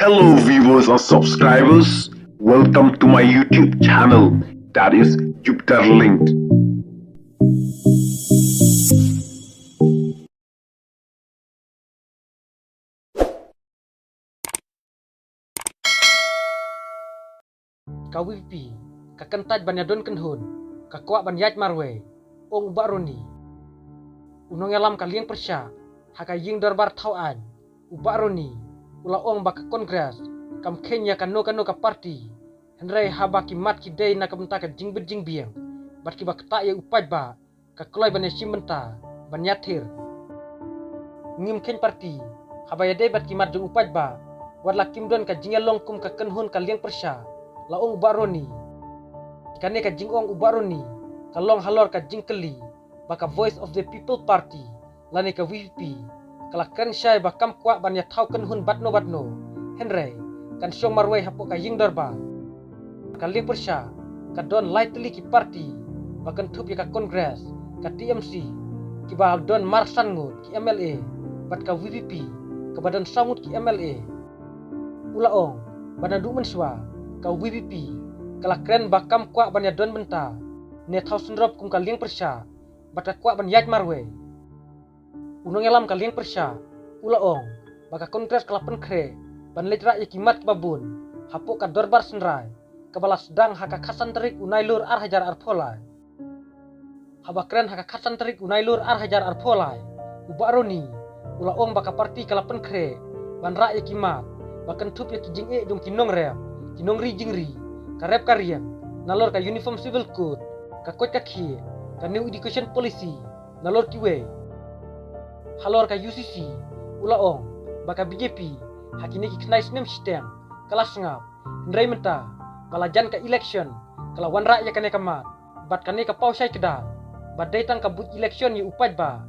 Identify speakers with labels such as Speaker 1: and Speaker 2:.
Speaker 1: Hello viewers and subscribers, welcome to my YouTube channel, that is Jupiter Linked.
Speaker 2: Kawipi, kakentad banyadon kenhun, kakuak banyaj marwe, ong baroni. Unong elam kaliang persya, hakaying darbar tauan, ubaroni, ula ong baka kongres, kam Kenya kano ka parti, henry haba kimat kidei na kamenta ka jingbet jingbiang, bat ki bak tak ya upaj ba, kakulai banya simenta, banyatir. Ngim ken parti, haba ya dei bat kimat jong upaj ba, wadla kimdon ka jingelong kum ka kenhun kaliang persya, laong ubaroni. Kane ka jingong ubaroni, kalong halor ka jingkeli, baka Voice of the People Party, lani ka VP, kalakkan syai bakam kuak banya tau kenhun batno, henry, kan syong marway hapok ka ying darba. Kaling persya, ka don lightly ki party, bakan tup ya ka kongres, ka TMC, ki bahal don marsan ngut ki MLA, bat ka VP, ka badan sangut ki MLA. Ulaong, bana du menswa, ka VP, kalakren bakam kuak banya don benta, ne tau sendrop kum kaling persya, bata kuak banyaj marwe. Unong elam kaling persya, ulaong, baka kongres kelapen kre, ban letrak ya kimat babun, hapok ka dorbar senrai, kabala sedang haka kasan terik unailur ar hajar arpolai. Habakren haka kasan terik unailur ar hajar arpolai, ubaroni, ulaong baka parti kelapen kre, ban rak ya kimat, bakan tup ya kijing dung kinong rem, kinong ri jingri, karep kariang, nalor ka uniform civil code, ka kot kaki, ka new education policy, nalor kiwe. Halor ka UCC, ulaong, baka BJP, hakini ki knais nem sistem, kelas ngap, hendrai menta, balajan ka election, kala wanra ya kane kamat, bat kane ka pausai kedal, bat datang ka but election ya upaj ba.